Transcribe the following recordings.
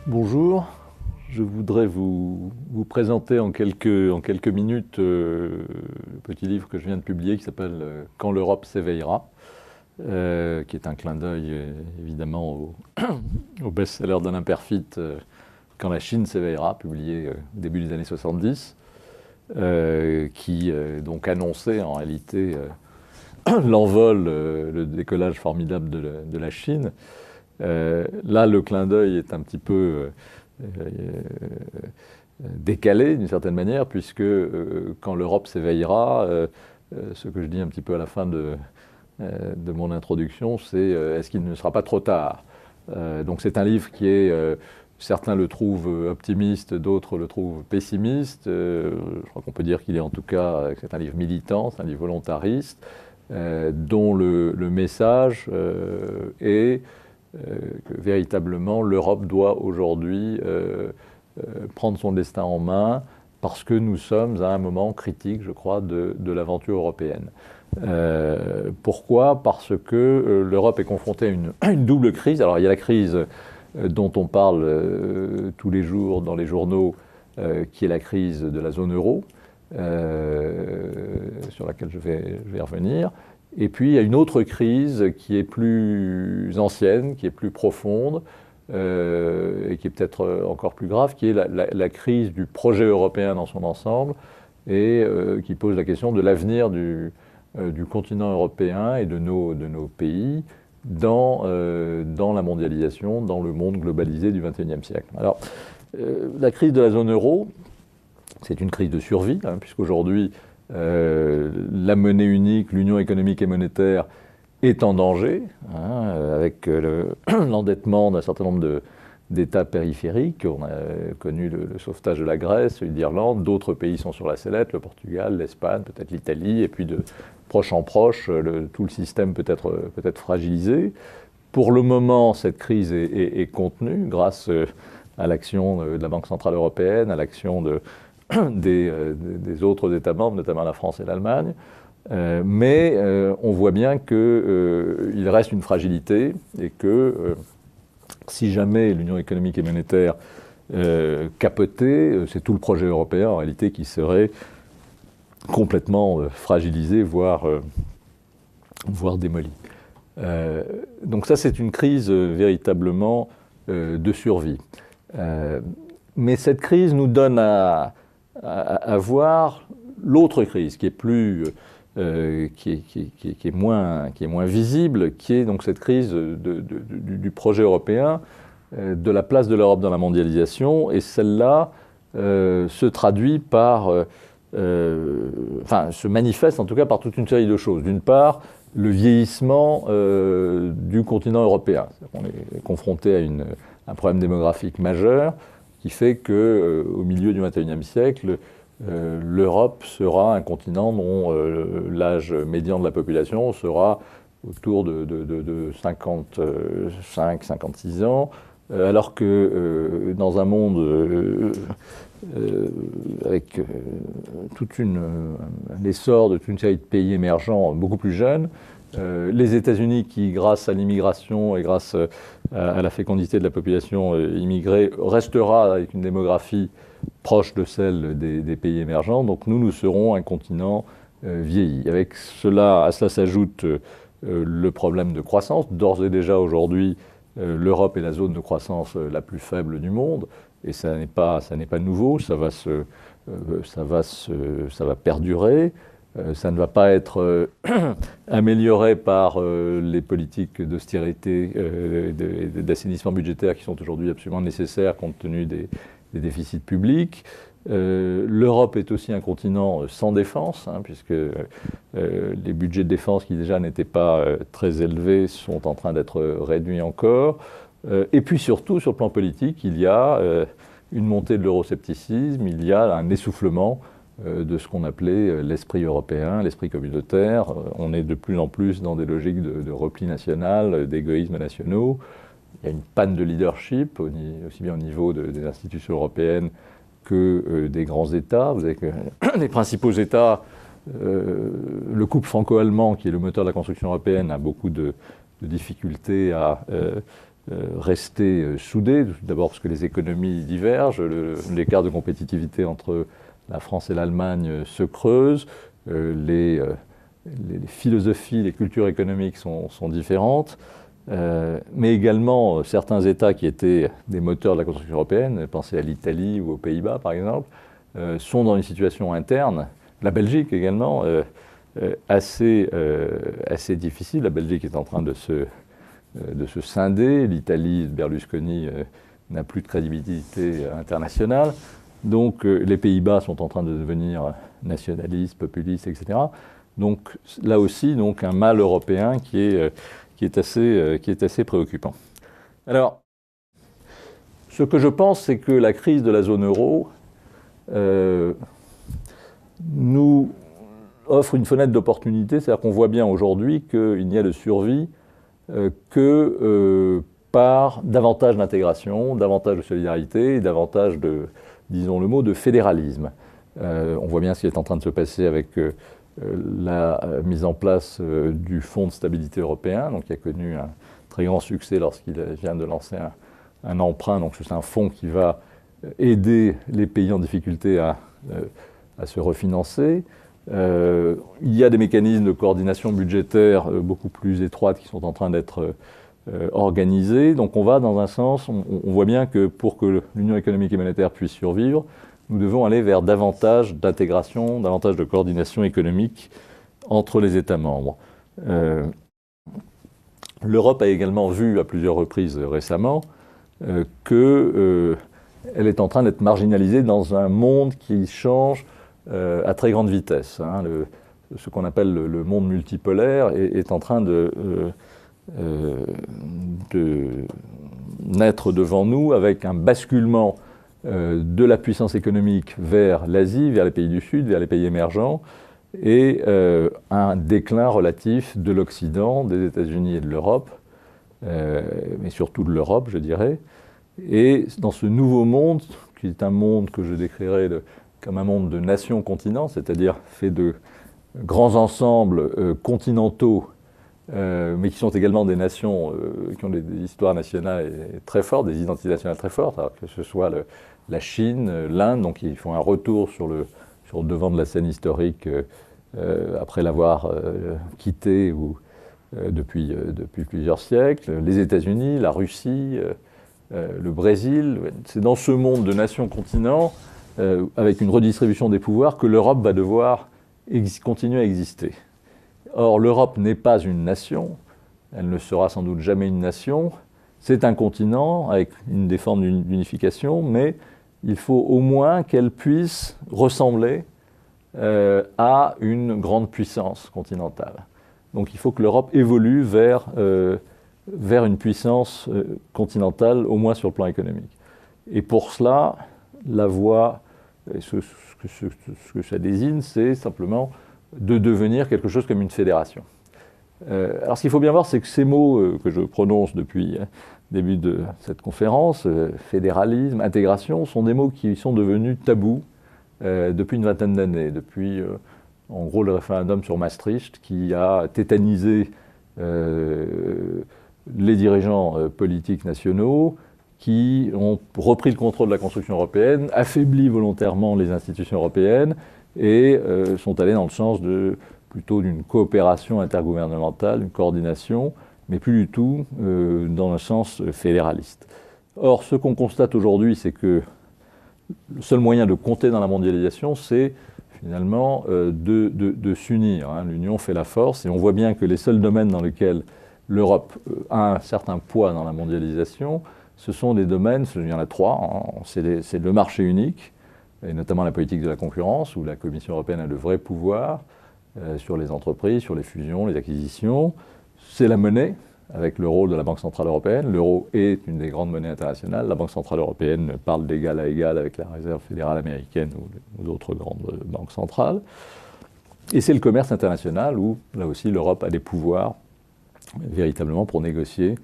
Bonjour, je voudrais vous présenter en quelques minutes le petit livre que je viens de publier qui s'appelle Quand l'Europe s'éveillera, qui est un clin d'œil évidemment au best-seller d'Alain Peyrefitte Quand la Chine s'éveillera, publié au début des années 70, qui donc annonçait en réalité l'envol, le décollage formidable de la Chine. Là, le clin d'œil est un petit peu décalé d'une certaine manière, puisque quand l'Europe s'éveillera, ce que je dis un petit peu à la fin de mon introduction, c'est est-ce qu'il ne sera pas trop tard? Donc c'est un livre qui est, certains le trouvent optimiste, d'autres le trouvent pessimiste. Je crois qu'on peut dire qu'il est en tout cas, c'est un livre militant, c'est un livre volontariste, dont le message est que véritablement l'Europe doit aujourd'hui prendre son destin en main parce que nous sommes à un moment critique, je crois, de l'aventure européenne. Pourquoi? Parce que l'Europe est confrontée à une double crise. Alors il y a la crise dont on parle tous les jours dans les journaux, qui est la crise de la zone euro, sur laquelle je vais revenir. Et puis il y a une autre crise qui est plus ancienne, qui est plus profonde, et qui est peut-être encore plus grave, qui est la crise du projet européen dans son ensemble, et qui pose la question de l'avenir du continent européen et de nos pays dans la mondialisation, dans le monde globalisé du XXIe siècle. Alors, la crise de la zone euro, c'est une crise de survie, puisqu'aujourd'hui, la monnaie unique, l'union économique et monétaire est en danger, avec l'endettement d'un certain nombre d'États périphériques. On a connu le sauvetage de la Grèce, celui d'Irlande, d'autres pays sont sur la sellette, le Portugal, l'Espagne, peut-être l'Italie, et puis de proche en proche, tout le système peut être fragilisé. Pour le moment, cette crise est contenue grâce à l'action de la Banque Centrale Européenne, à l'action des autres États membres, notamment la France et l'Allemagne. Mais on voit bien qu'il reste une fragilité et que si jamais l'Union économique et monétaire capotait, c'est tout le projet européen en réalité qui serait complètement fragilisé, voire démoli. Donc ça, c'est une crise véritablement de survie. Mais cette crise nous donne à voir l'autre crise qui est plus qui est moins visible, qui est donc cette crise du projet européen, de la place de l'Europe dans la mondialisation, et celle-là se traduit par, se manifeste en tout cas par toute une série de choses. D'une part, le vieillissement du continent européen. On est confronté à un problème démographique majeur qui fait qu'au milieu du XXIe siècle, l'Europe sera un continent dont l'âge médian de la population sera autour de 55-56 ans, alors que dans un monde avec l'essor de toute une série de pays émergents beaucoup plus jeunes, les États-Unis qui, grâce à l'immigration et grâce à la fécondité de la population immigrée, restera avec une démographie proche de celle des pays émergents. Donc nous serons un continent vieilli. À cela s'ajoute le problème de croissance. D'ores et déjà aujourd'hui, l'Europe est la zone de croissance la plus faible du monde, et ça n'est pas nouveau. Ça va perdurer. Ça ne va pas être amélioré par les politiques d'austérité et d'assainissement budgétaire qui sont aujourd'hui absolument nécessaires compte tenu des déficits publics. L'Europe est aussi un continent sans défense, puisque les budgets de défense qui déjà n'étaient pas très élevés sont en train d'être réduits encore. Et puis surtout, sur le plan politique, il y a une montée de l'euroscepticisme, il y a un essoufflement de ce qu'on appelait l'esprit européen, l'esprit communautaire. On est de plus en plus dans des logiques de repli national, d'égoïsmes nationaux. Il y a une panne de leadership, aussi bien au niveau des institutions européennes que des grands États. Vous avez que les principaux États, le couple franco-allemand, qui est le moteur de la construction européenne, a beaucoup de difficultés à rester soudée, d'abord parce que les économies divergent, l'écart de compétitivité entre la France et l'Allemagne se creuse, les philosophies, les cultures économiques sont différentes, mais également certains États qui étaient des moteurs de la construction européenne, pensez à l'Italie ou aux Pays-Bas par exemple, sont dans une situation interne, la Belgique également, assez difficile. La Belgique est en train de se scinder, l'Italie de Berlusconi n'a plus de crédibilité internationale, donc les Pays-Bas sont en train de devenir nationalistes, populistes, etc. Donc là aussi, donc, un mal européen qui est assez préoccupant. Alors, ce que je pense, c'est que la crise de la zone euro nous offre une fenêtre d'opportunité, c'est-à-dire qu'on voit bien aujourd'hui qu'il n'y a de survie que par davantage d'intégration, davantage de solidarité et davantage de, disons le mot, de fédéralisme. On voit bien ce qui est en train de se passer avec la mise en place du Fonds de stabilité européen, donc qui a connu un très grand succès lorsqu'il vient de lancer un emprunt. Donc c'est un fonds qui va aider les pays en difficulté à se refinancer. Il y a des mécanismes de coordination budgétaire beaucoup plus étroites qui sont en train d'être organisés. Donc on va dans un sens, on voit bien que pour que l'Union économique et monétaire puisse survivre, nous devons aller vers davantage d'intégration, davantage de coordination économique entre les États membres. L'Europe a également vu à plusieurs reprises récemment qu'elle est en train d'être marginalisée dans un monde qui change à très grande vitesse. Ce qu'on appelle le monde multipolaire est en train de naître devant nous avec un basculement de la puissance économique vers l'Asie, vers les pays du Sud, vers les pays émergents, et un déclin relatif de l'Occident, des États-Unis et de l'Europe, mais surtout de l'Europe, je dirais. Et dans ce nouveau monde, qui est un monde que je décrirais comme un monde de nations-continents, c'est-à-dire fait de grands ensembles continentaux, mais qui sont également des nations qui ont des histoires nationales très fortes, des identités nationales très fortes, alors que ce soit la Chine, l'Inde, donc ils font un retour sur le devant de la scène historique après l'avoir quitté depuis plusieurs siècles, les États-Unis, la Russie, le Brésil. C'est dans ce monde de nations-continents, avec une redistribution des pouvoirs, que l'Europe va devoir continuer à exister. Or, l'Europe n'est pas une nation, elle ne sera sans doute jamais une nation, c'est un continent avec des formes d'unification, mais il faut au moins qu'elle puisse ressembler à une grande puissance continentale. Donc il faut que l'Europe évolue vers une puissance continentale, au moins sur le plan économique. Et pour cela, la voie, ce que ça désigne, c'est simplement de devenir quelque chose comme une fédération. Alors ce qu'il faut bien voir, c'est que ces mots que je prononce depuis le début de cette conférence, fédéralisme, intégration, sont des mots qui sont devenus tabous depuis une vingtaine d'années, depuis en gros le référendum sur Maastricht qui a tétanisé les dirigeants politiques nationaux, qui ont repris le contrôle de la construction européenne, affaibli volontairement les institutions européennes et sont allés dans le sens plutôt d'une coopération intergouvernementale, une coordination, mais plus du tout dans un sens fédéraliste. Or, ce qu'on constate aujourd'hui, c'est que le seul moyen de compter dans la mondialisation, c'est finalement de s'unir. L'union fait la force, et on voit bien que les seuls domaines dans lesquels l'Europe a un certain poids dans la mondialisation, ce sont des domaines, il y en a trois, c'est le marché unique, et notamment la politique de la concurrence, où la Commission européenne a de vrais pouvoirs sur les entreprises, sur les fusions, les acquisitions. C'est la monnaie, avec le rôle de la Banque Centrale Européenne. L'euro est une des grandes monnaies internationales. La Banque Centrale Européenne parle d'égal à égal avec la Réserve fédérale américaine ou d'autres grandes banques centrales. Et c'est le commerce international, où là aussi l'Europe a des pouvoirs véritablement pour négocier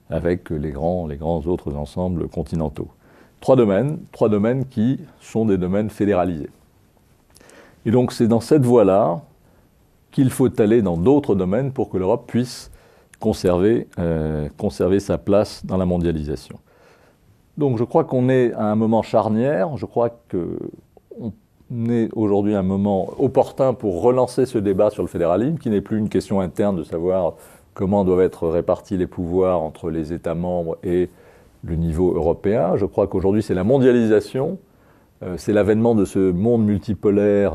avec les grands autres ensembles continentaux. Trois domaines qui sont des domaines fédéralisés. Et donc c'est dans cette voie-là qu'il faut aller dans d'autres domaines pour que l'Europe puisse conserver sa place dans la mondialisation. Donc je crois qu'on est à un moment charnière, je crois qu'on est aujourd'hui à un moment opportun pour relancer ce débat sur le fédéralisme, qui n'est plus une question interne de savoir comment doivent être répartis les pouvoirs entre les États membres et le niveau européen. Je crois qu'aujourd'hui c'est la mondialisation, c'est l'avènement de ce monde multipolaire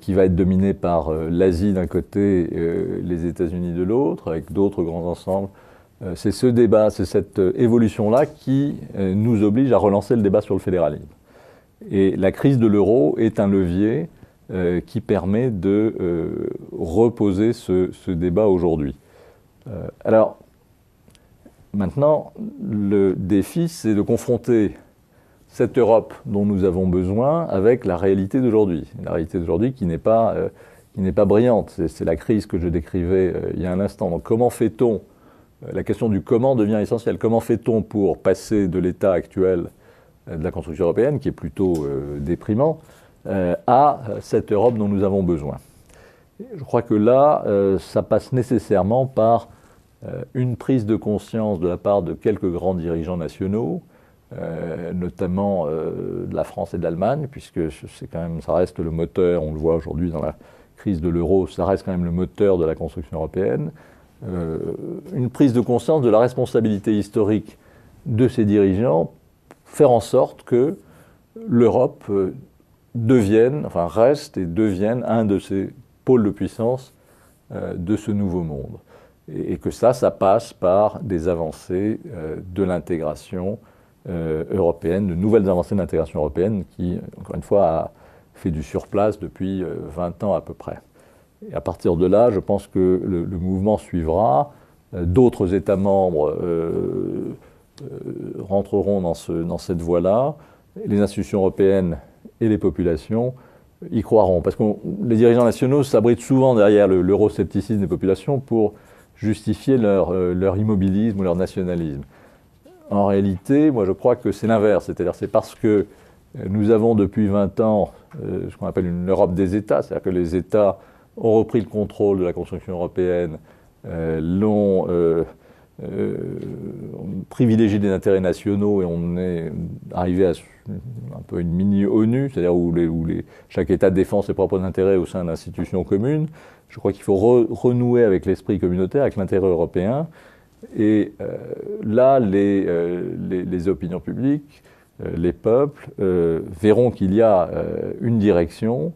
qui va être dominé par l'Asie d'un côté et les États-Unis de l'autre, avec d'autres grands ensembles. C'est ce débat, c'est cette évolution-là qui nous oblige à relancer le débat sur le fédéralisme. Et la crise de l'euro est un levier qui permet de reposer ce débat aujourd'hui. Alors, maintenant, le défi, c'est de confronter cette Europe dont nous avons besoin avec la réalité d'aujourd'hui. La réalité d'aujourd'hui qui n'est pas brillante. C'est la crise que je décrivais il y a un instant. Donc comment fait-on? La question du comment devient essentielle. Comment fait-on pour passer de l'état actuel de la construction européenne, qui est plutôt déprimant, à cette Europe dont nous avons besoin? Je crois que là, ça passe nécessairement par une prise de conscience de la part de quelques grands dirigeants nationaux, notamment de la France et de l'Allemagne, puisque c'est quand même, ça reste le moteur, on le voit aujourd'hui dans la crise de l'euro, ça reste quand même le moteur de la construction européenne. Une prise de conscience de la responsabilité historique de ces dirigeants, faire en sorte que l'Europe reste et devienne un de ces pôles de puissance de ce nouveau monde. Et que ça passe par des avancées de l'intégration européenne, de nouvelles avancées de l'intégration européenne qui, encore une fois, a fait du surplace depuis 20 ans à peu près. Et à partir de là, je pense que le mouvement suivra. D'autres États membres rentreront dans cette voie-là. Les institutions européennes et les populations y croiront. Parce que les dirigeants nationaux s'abritent souvent derrière l'euroscepticisme des populations pour justifier leur immobilisme ou leur nationalisme. En réalité, moi je crois que c'est l'inverse. C'est-à-dire c'est parce que nous avons depuis 20 ans ce qu'on appelle une Europe des États, c'est-à-dire que les États ont repris le contrôle de la construction européenne, l'ont privilégié des intérêts nationaux et on est arrivé à un peu une mini-ONU, c'est-à-dire où chaque État défend ses propres intérêts au sein d'institutions communes. Je crois qu'il faut renouer avec l'esprit communautaire, avec l'intérêt européen. Et là, les opinions publiques, les peuples verront qu'il y a une direction.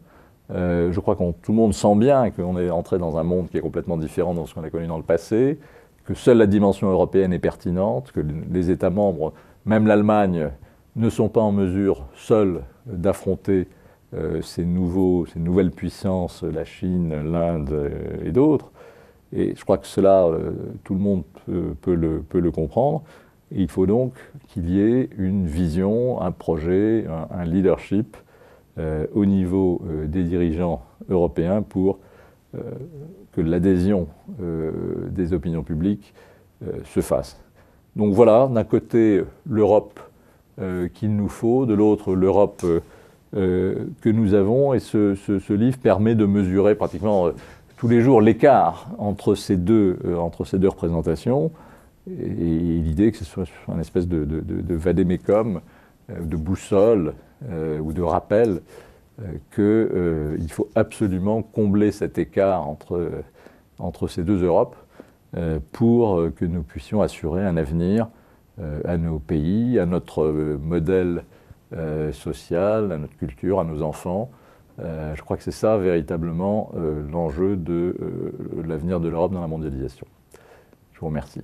Je crois que tout le monde sent bien qu'on est entré dans un monde qui est complètement différent de ce qu'on a connu dans le passé, que seule la dimension européenne est pertinente, que les États membres, même l'Allemagne, ne sont pas en mesure seuls d'affronter ces nouvelles puissances, la Chine, l'Inde et d'autres. Et je crois que cela, tout le monde peut le comprendre. Et il faut donc qu'il y ait une vision, un projet, un leadership au niveau des dirigeants européens pour que l'adhésion des opinions publiques se fasse. Donc voilà, d'un côté l'Europe qu'il nous faut, de l'autre l'Europe que nous avons, et ce livre permet de mesurer pratiquement tous les jours l'écart entre ces deux représentations, et l'idée que ce soit une espèce de vadémécum, de boussole ou de rappel qu'il faut absolument combler cet écart entre ces deux Europes pour que nous puissions assurer un avenir à nos pays, à notre modèle social, à notre culture, à nos enfants. Je crois que c'est ça véritablement l'enjeu de l'avenir de l'Europe dans la mondialisation. Je vous remercie.